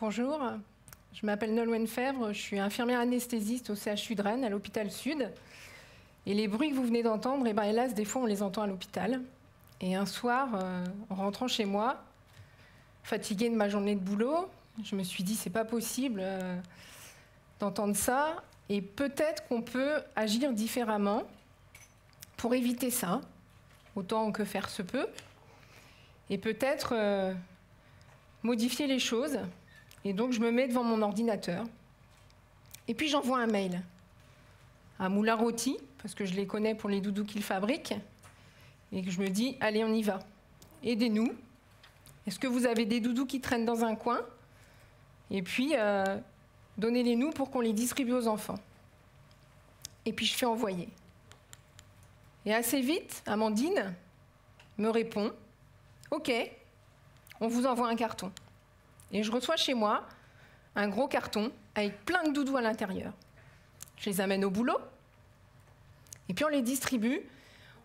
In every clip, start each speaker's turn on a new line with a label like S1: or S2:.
S1: Bonjour, je m'appelle Nolwenn Fèvre, je suis infirmière anesthésiste au CHU de Rennes, à l'hôpital Sud. Et les bruits que vous venez d'entendre, eh ben, hélas, des fois on les entend à l'hôpital. Et un soir, en rentrant chez moi, fatiguée de ma journée de boulot, je me suis dit c'est pas possible d'entendre ça. Et peut-être qu'on peut agir différemment pour éviter ça, autant que faire se peut. Et peut-être modifier les choses. Et donc, je me mets devant mon ordinateur. Et puis, j'envoie un mail à Moulin Rôti, parce que je les connais pour les doudous qu'ils fabriquent. Et que je me dis, allez, on y va. Aidez-nous. Est-ce que vous avez des doudous qui traînent dans un coin? Et puis, donnez-les-nous pour qu'on les distribue aux enfants. Et puis, je fais envoyer. Et assez vite, Amandine me répond, OK, on vous envoie un carton. Et je reçois chez moi un gros carton avec plein de doudous à l'intérieur. Je les amène au boulot et puis on les distribue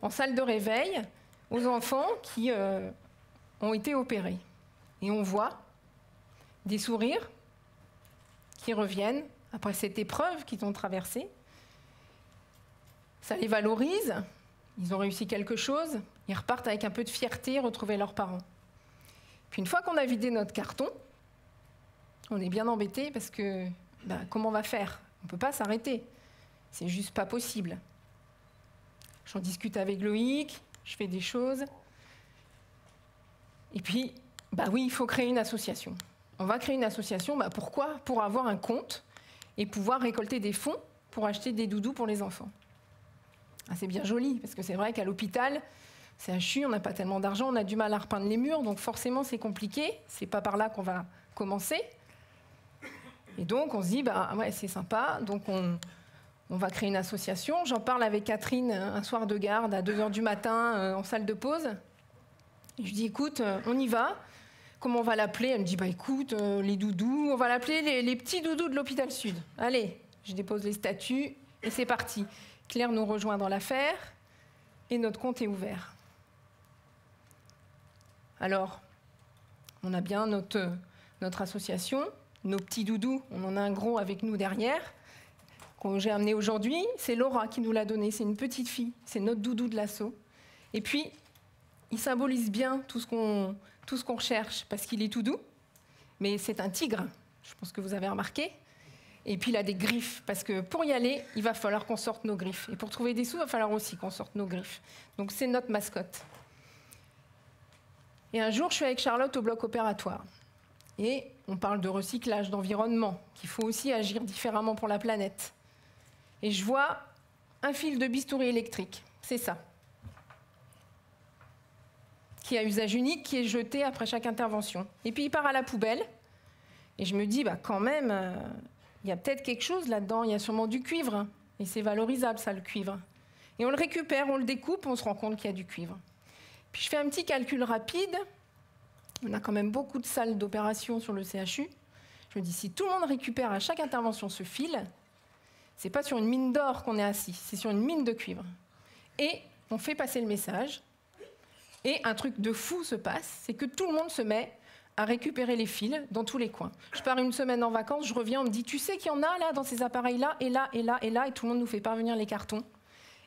S1: en salle de réveil aux enfants qui ont été opérés. Et on voit des sourires qui reviennent après cette épreuve qu'ils ont traversée. Ça les valorise, ils ont réussi quelque chose, ils repartent avec un peu de fierté retrouver leurs parents. Puis une fois qu'on a vidé notre carton, on est bien embêté parce que comment on va faire? On ne peut pas s'arrêter. C'est juste pas possible. J'en discute avec Loïc, je fais des choses. Et puis, oui, il faut créer une association. On va créer une association, pourquoi? Pour avoir un compte et pouvoir récolter des fonds pour acheter des doudous pour les enfants. C'est bien joli, parce que c'est vrai qu'à l'hôpital, CHU, on n'a pas tellement d'argent, on a du mal à repeindre les murs, donc forcément c'est compliqué. C'est pas par là qu'on va commencer. Et donc, on se dit, ouais, c'est sympa, donc on va créer une association. J'en parle avec Catherine un soir de garde à 2h du matin en salle de pause. Et je dis, écoute, on y va. Comment on va l'appeler? Elle me dit, écoute, les doudous, on va l'appeler les petits doudous de l'hôpital Sud. Allez, je dépose les statuts et c'est parti. Claire nous rejoint dans l'affaire et notre compte est ouvert. Alors, on a bien notre association. Nos petits doudous, on en a un gros avec nous derrière, que j'ai amené aujourd'hui. C'est Laura qui nous l'a donné, c'est une petite fille, c'est notre doudou de l'assaut. Et puis, il symbolise bien tout ce qu'on recherche, parce qu'il est tout doux, mais c'est un tigre, je pense que vous avez remarqué. Et puis, il a des griffes, parce que pour y aller, il va falloir qu'on sorte nos griffes. Et pour trouver des sous, il va falloir aussi qu'on sorte nos griffes. Donc, c'est notre mascotte. Et un jour, je suis avec Charlotte au bloc opératoire. Et on parle de recyclage, d'environnement, qu'il faut aussi agir différemment pour la planète. Et je vois un fil de bistouri électrique, c'est ça, qui a usage unique, qui est jeté après chaque intervention. Et puis il part à la poubelle, et je me dis, quand même, il y a peut-être quelque chose là-dedans, il y a sûrement du cuivre, et c'est valorisable ça, le cuivre. Et on le récupère, on le découpe, on se rend compte qu'il y a du cuivre. Puis je fais un petit calcul rapide. On a quand même beaucoup de salles d'opération sur le CHU. Je me dis, si tout le monde récupère à chaque intervention ce fil, c'est pas sur une mine d'or qu'on est assis, c'est sur une mine de cuivre. Et on fait passer le message. Et un truc de fou se passe, c'est que tout le monde se met à récupérer les fils dans tous les coins. Je pars une semaine en vacances, je reviens, on me dit, tu sais qu'il y en a là, dans ces appareils-là, et là, et là, et là, et tout le monde nous fait parvenir les cartons.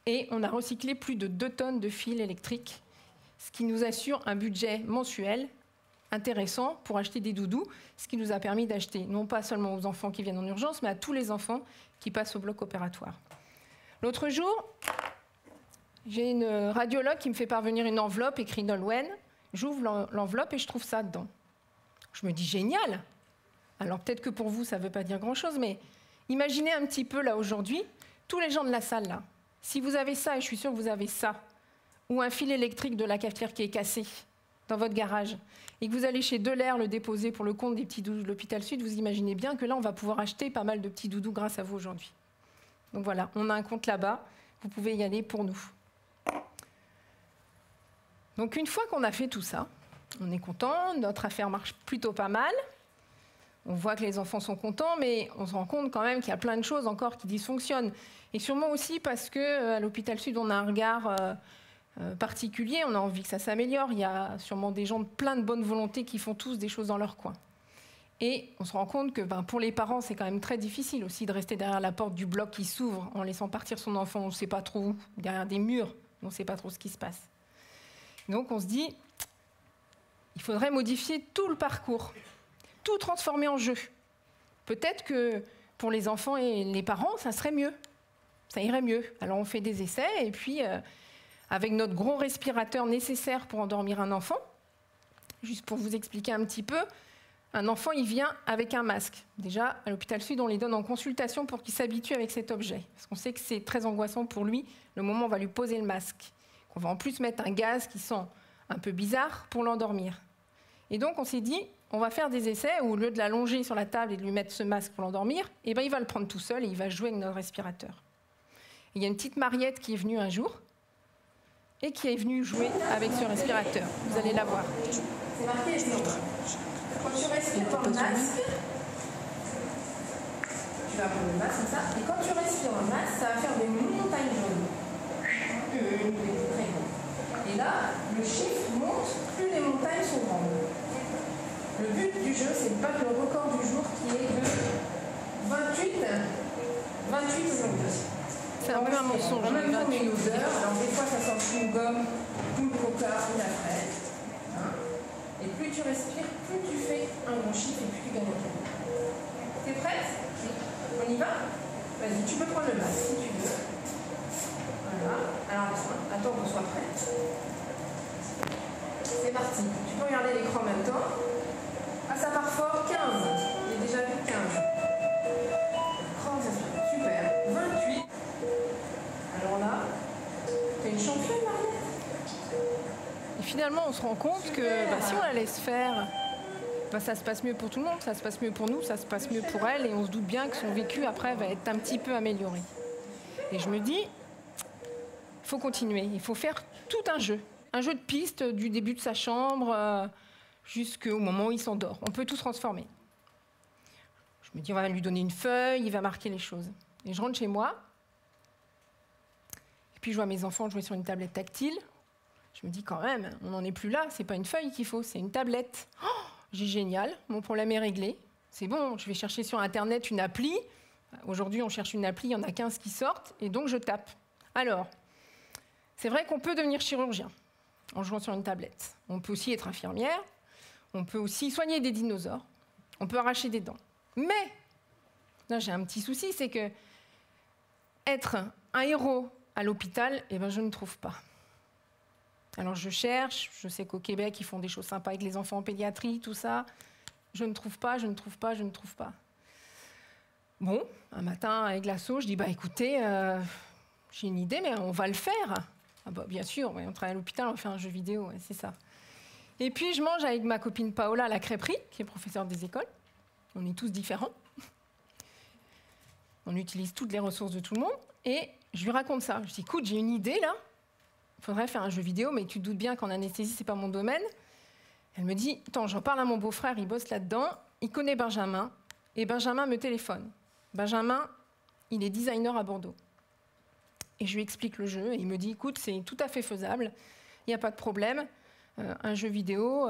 S1: Et on a recyclé plus de 2 tonnes de fils électriques, ce qui nous assure un budget mensuel intéressant pour acheter des doudous, ce qui nous a permis d'acheter, non pas seulement aux enfants qui viennent en urgence, mais à tous les enfants qui passent au bloc opératoire. L'autre jour, j'ai une radiologue qui me fait parvenir une enveloppe écrite Nolwenn. J'ouvre l'enveloppe et je trouve ça dedans. Je me dis, génial! Alors peut-être que pour vous, ça ne veut pas dire grand-chose, mais imaginez un petit peu là aujourd'hui, tous les gens de la salle là, si vous avez ça, et je suis sûre que vous avez ça, ou un fil électrique de la cafetière qui est cassé, dans votre garage, et que vous allez chez Delair le déposer pour le compte des petits doudous de l'hôpital Sud, vous imaginez bien que là, on va pouvoir acheter pas mal de petits doudous grâce à vous aujourd'hui. Donc voilà, on a un compte là-bas, vous pouvez y aller pour nous. Donc une fois qu'on a fait tout ça, on est content, notre affaire marche plutôt pas mal, on voit que les enfants sont contents, mais on se rend compte quand même qu'il y a plein de choses encore qui dysfonctionnent. Et sûrement aussi parce qu'à l'hôpital Sud, on a un regard particulier, on a envie que ça s'améliore. Il y a sûrement des gens de plein de bonne volonté qui font tous des choses dans leur coin. Et on se rend compte que pour les parents, c'est quand même très difficile aussi de rester derrière la porte du bloc qui s'ouvre en laissant partir son enfant, on ne sait pas trop où, derrière des murs, on ne sait pas trop ce qui se passe. Donc on se dit, il faudrait modifier tout le parcours, tout transformer en jeu. Peut-être que pour les enfants et les parents, ça serait mieux, ça irait mieux. Alors on fait des essais et puis avec notre gros respirateur nécessaire pour endormir un enfant, juste pour vous expliquer un petit peu, un enfant, il vient avec un masque. Déjà, à l'hôpital Sud, on les donne en consultation pour qu'il s'habitue avec cet objet. Parce qu'on sait que c'est très angoissant pour lui, le moment où on va lui poser le masque. On va en plus mettre un gaz qui sent un peu bizarre pour l'endormir. Et donc, on s'est dit, on va faire des essais où, au lieu de l'allonger sur la table et de lui mettre ce masque pour l'endormir, il va le prendre tout seul et il va jouer avec notre respirateur. Et il y a une petite Mariette qui est venue un jour et qui est venue jouer avec ce respirateur. Vous allez la voir. C'est marqué, quand tu respires dans le masque, tu vas prendre le masque comme ça, et quand tu respires dans le masque, ça va faire des montagnes jaunes. Et là, le chiffre monte, plus les montagnes sont grandes. Le but du jeu, c'est de battre le record du jour qui est de 28 aujourd'hui. C'est un peu un mensonge. En même temps, on met une odeur. Alors des fois, ça sent une gomme, une coca, une fraise. Et plus tu respires, plus tu fais un bon chiffre et plus tu gagnes au temps. T'es prête? On y va? Vas-y, tu peux prendre le masque si tu veux. Voilà. Alors attends qu'on soit prête. C'est parti. Tu peux regarder l'écran en même temps. Ah, ça part fort. 15. Il est déjà plus de 15. 30, super. 28. Alors là, t'es une championne, Mariette. Et finalement, on se rend compte que si on la laisse faire, ça se passe mieux pour tout le monde, ça se passe mieux pour nous, ça se passe mieux pour elle, et on se doute bien que son vécu après va être un petit peu amélioré. Et je me dis, il faut continuer, il faut faire tout un jeu de piste du début de sa chambre jusqu'au moment où il s'endort. On peut tout transformer. Je me dis, on va lui donner une feuille, il va marquer les choses. Et je rentre chez moi, et puis je vois mes enfants jouer sur une tablette tactile. Je me dis quand même, on n'en est plus là, c'est pas une feuille qu'il faut, c'est une tablette. Oh, j'ai génial, mon problème est réglé. C'est bon, je vais chercher sur Internet une appli. Aujourd'hui, on cherche une appli, il y en a 15 qui sortent, et donc je tape. Alors, c'est vrai qu'on peut devenir chirurgien en jouant sur une tablette. On peut aussi être infirmière, on peut aussi soigner des dinosaures, on peut arracher des dents. Mais, là j'ai un petit souci, c'est que être un héros à l'hôpital, je ne trouve pas. Alors je cherche, je sais qu'au Québec, ils font des choses sympas avec les enfants en pédiatrie, tout ça. Je ne trouve pas. Bon, un matin, avec l'asso, je dis, écoutez, j'ai une idée, mais on va le faire. Ah bien sûr, on travaille à l'hôpital, on fait un jeu vidéo, c'est ça. Et puis je mange avec ma copine Paola à la crêperie, qui est professeure des écoles. On est tous différents. On utilise toutes les ressources de tout le monde. Et je lui raconte ça. Je dis, écoute, j'ai une idée là. Il faudrait faire un jeu vidéo, mais tu te doutes bien qu'en anesthésie, c'est pas mon domaine. Elle me dit, attends, j'en parle à mon beau-frère, il bosse là-dedans, il connaît Benjamin, et Benjamin me téléphone. Benjamin, il est designer à Bordeaux. Et je lui explique le jeu, et il me dit, écoute, c'est tout à fait faisable, il n'y a pas de problème, un jeu vidéo,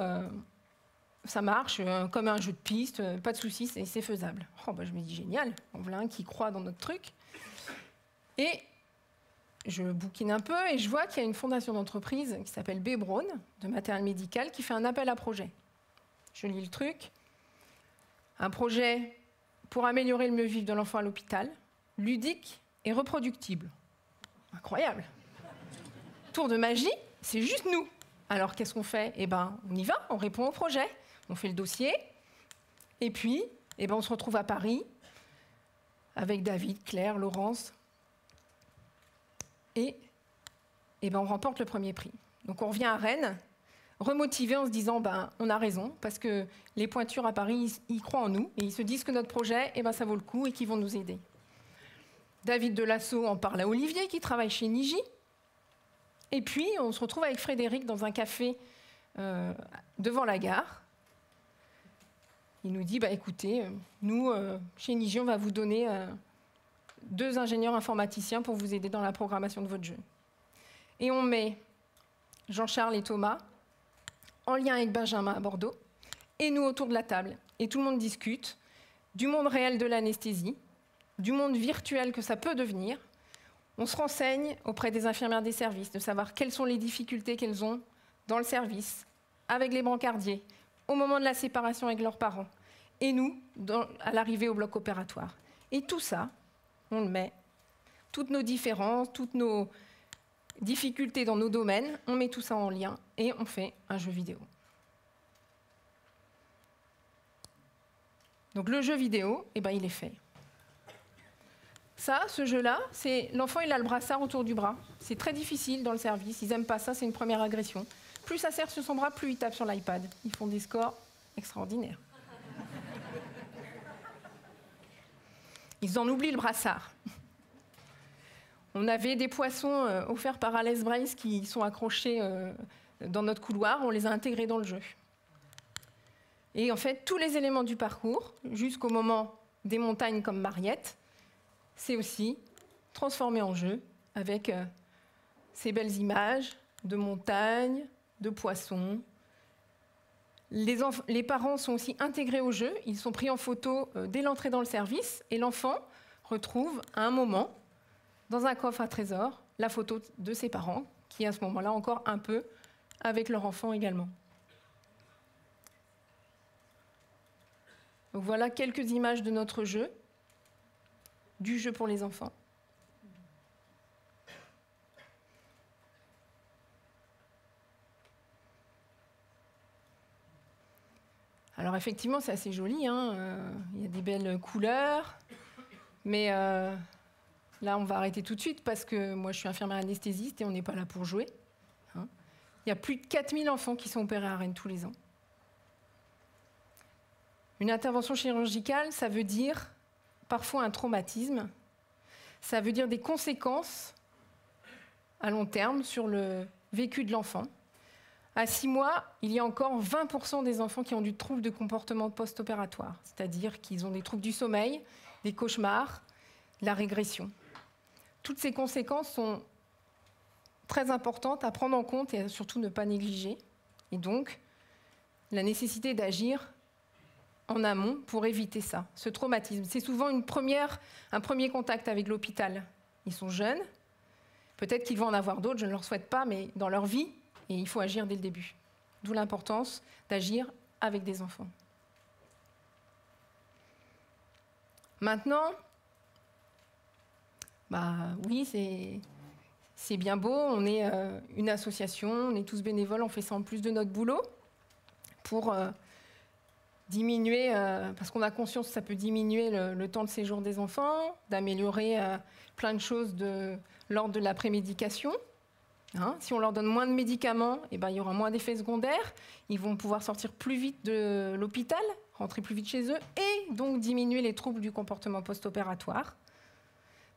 S1: ça marche, comme un jeu de piste, pas de souci, c'est faisable. Je me dis, génial, on voit un qui croit dans notre truc. Et je bouquine un peu et je vois qu'il y a une fondation d'entreprise qui s'appelle Bébron, de matériel médical, qui fait un appel à projet. Je lis le truc. Un projet pour améliorer le mieux vivre de l'enfant à l'hôpital, ludique et reproductible. Incroyable. Tour de magie, c'est juste nous. Alors qu'est-ce qu'on fait? On y va, on répond au projet, on fait le dossier, et puis on se retrouve à Paris avec David, Claire, Laurence. Et on remporte le premier prix. Donc on revient à Rennes, remotivé en se disant on a raison, parce que les pointures à Paris, ils croient en nous, et ils se disent que notre projet, ça vaut le coup et qu'ils vont nous aider. David Delasso en parle à Olivier, qui travaille chez Niji. Et puis on se retrouve avec Frédéric dans un café devant la gare. Il nous dit, écoutez, nous, chez Niji, on va vous donner 2 ingénieurs informaticiens pour vous aider dans la programmation de votre jeu. Et on met Jean-Charles et Thomas en lien avec Benjamin à Bordeaux et nous autour de la table. Et tout le monde discute du monde réel de l'anesthésie, du monde virtuel que ça peut devenir. On se renseigne auprès des infirmières des services, de savoir quelles sont les difficultés qu'elles ont dans le service, avec les brancardiers, au moment de la séparation avec leurs parents, et nous, à l'arrivée au bloc opératoire. Et tout ça, on le met, toutes nos différences, toutes nos difficultés dans nos domaines, on met tout ça en lien et on fait un jeu vidéo. Donc le jeu vidéo, eh ben, il est fait. Ça, ce jeu-là, c'est l'enfant, il a le brassard autour du bras. C'est très difficile dans le service, ils n'aiment pas ça, c'est une première agression. Plus ça serre sur son bras, plus il tape sur l'iPad. Ils font des scores extraordinaires. Ils en oublient le brassard. On avait des poissons offerts par Alice Brace qui sont accrochés dans notre couloir, on les a intégrés dans le jeu. Et en fait, tous les éléments du parcours, jusqu'au moment des montagnes comme Mariette, c'est aussi transformé en jeu avec ces belles images de montagnes, de poissons. Les parents sont aussi intégrés au jeu, ils sont pris en photo dès l'entrée dans le service et l'enfant retrouve à un moment, dans un coffre à trésor, la photo de ses parents, qui à ce moment-là encore un peu avec leur enfant également. Donc voilà quelques images de notre jeu, du jeu pour les enfants. Alors effectivement, c'est assez joli, hein, y a des belles couleurs, mais là, on va arrêter tout de suite parce que moi, je suis infirmière anesthésiste et on n'est pas là pour jouer. Hein. Il y a plus de 4000 enfants qui sont opérés à Rennes tous les ans. Une intervention chirurgicale, ça veut dire parfois un traumatisme, ça veut dire des conséquences à long terme sur le vécu de l'enfant. À 6 mois, il y a encore 20% des enfants qui ont du trouble de comportement post-opératoire, c'est-à-dire qu'ils ont des troubles du sommeil, des cauchemars, la régression. Toutes ces conséquences sont très importantes à prendre en compte et à surtout ne pas négliger. Et donc, la nécessité d'agir en amont pour éviter ça, ce traumatisme. C'est souvent un premier contact avec l'hôpital. Ils sont jeunes, peut-être qu'ils vont en avoir d'autres, je ne leur souhaite pas, mais dans leur vie, et il faut agir dès le début. D'où l'importance d'agir avec des enfants. Maintenant, oui, c'est bien beau, on est une association, on est tous bénévoles, on fait ça en plus de notre boulot pour diminuer, parce qu'on a conscience que ça peut diminuer le temps de séjour des enfants, d'améliorer plein de choses lors de la prémédication. Hein, si on leur donne moins de médicaments, eh ben, il y aura moins d'effets secondaires, ils vont pouvoir sortir plus vite de l'hôpital, rentrer plus vite chez eux, et donc diminuer les troubles du comportement post-opératoire.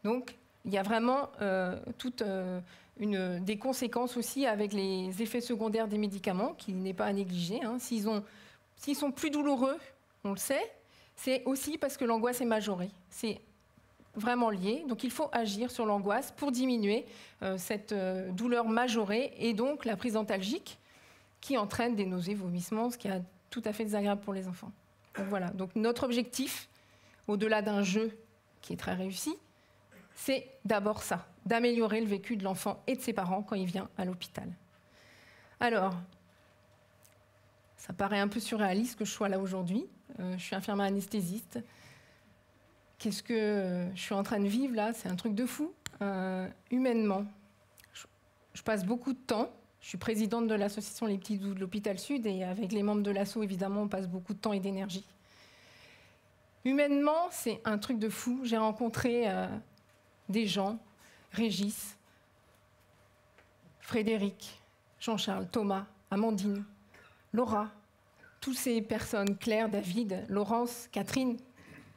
S1: Donc, il y a vraiment toutes des conséquences aussi avec les effets secondaires des médicaments, qu'il n'est pas à négliger. Hein. S'ils sont plus douloureux, on le sait, c'est aussi parce que l'angoisse est majorée. C'est vraiment lié. Donc il faut agir sur l'angoisse pour diminuer cette douleur majorée et donc la prise antalgique qui entraîne des nausées, vomissements, ce qui est tout à fait désagréable pour les enfants. Donc voilà. Donc notre objectif, au-delà d'un jeu qui est très réussi, c'est d'abord ça, d'améliorer le vécu de l'enfant et de ses parents quand il vient à l'hôpital. Alors, ça paraît un peu surréaliste que je sois là aujourd'hui. Je suis infirmière anesthésiste. Qu'est-ce que je suis en train de vivre là? C'est un truc de fou. Humainement, je passe beaucoup de temps. Je suis présidente de l'association Les Petits Doudous de l'Hôpital Sud et avec les membres de l'asso, évidemment, on passe beaucoup de temps et d'énergie. Humainement, c'est un truc de fou. J'ai rencontré des gens, Régis, Frédéric, Jean-Charles, Thomas, Amandine, Laura, toutes ces personnes, Claire, David, Laurence, Catherine,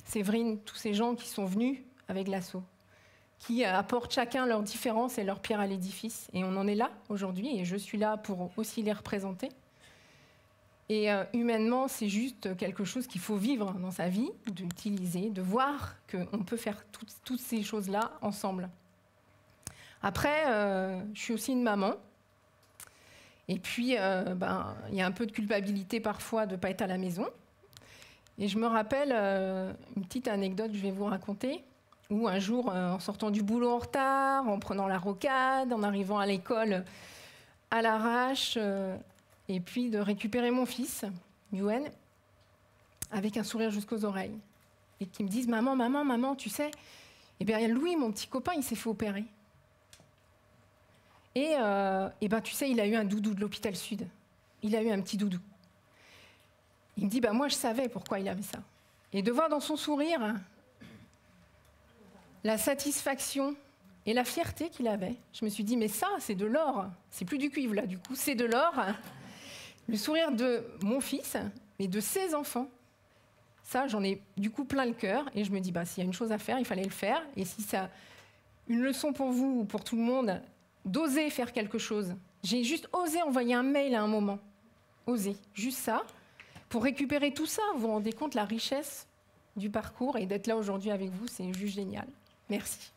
S1: Séverine, tous ces gens qui sont venus avec l'asso, qui apportent chacun leurs différences et leur pierre à l'édifice. Et on en est là aujourd'hui, et je suis là pour aussi les représenter. Et humainement, c'est juste quelque chose qu'il faut vivre dans sa vie, d'utiliser, de voir qu'on peut faire toutes ces choses-là ensemble. Après, je suis aussi une maman. Et puis, il y a un peu de culpabilité parfois de ne pas être à la maison. Et je me rappelle une petite anecdote que je vais vous raconter, où un jour, en sortant du boulot en retard, en prenant la rocade, en arrivant à l'école à l'arrache, et puis de récupérer mon fils, Yuen, avec un sourire jusqu'aux oreilles. Et qui me disent « Maman, maman, maman, tu sais, eh bien, Louis, mon petit copain, il s'est fait opérer. Et tu sais, il a eu un doudou de l'hôpital Sud. Il a eu un petit doudou. » Il me dit « Moi, je savais pourquoi il avait ça. » Et de voir dans son sourire la satisfaction et la fierté qu'il avait, je me suis dit « Mais ça, c'est de l'or. C'est plus du cuivre, là, du coup. C'est de l'or. » Le sourire de mon fils et de ses enfants. Ça, j'en ai du coup plein le cœur. Et je me dis s'il y a une chose à faire, il fallait le faire. Et si ça une leçon pour vous ou pour tout le monde, d'oser faire quelque chose. J'ai juste osé envoyer un mail à un moment. Oser, juste ça. Pour récupérer tout ça, vous vous rendez compte la richesse du parcours et d'être là aujourd'hui avec vous, c'est juste génial. Merci.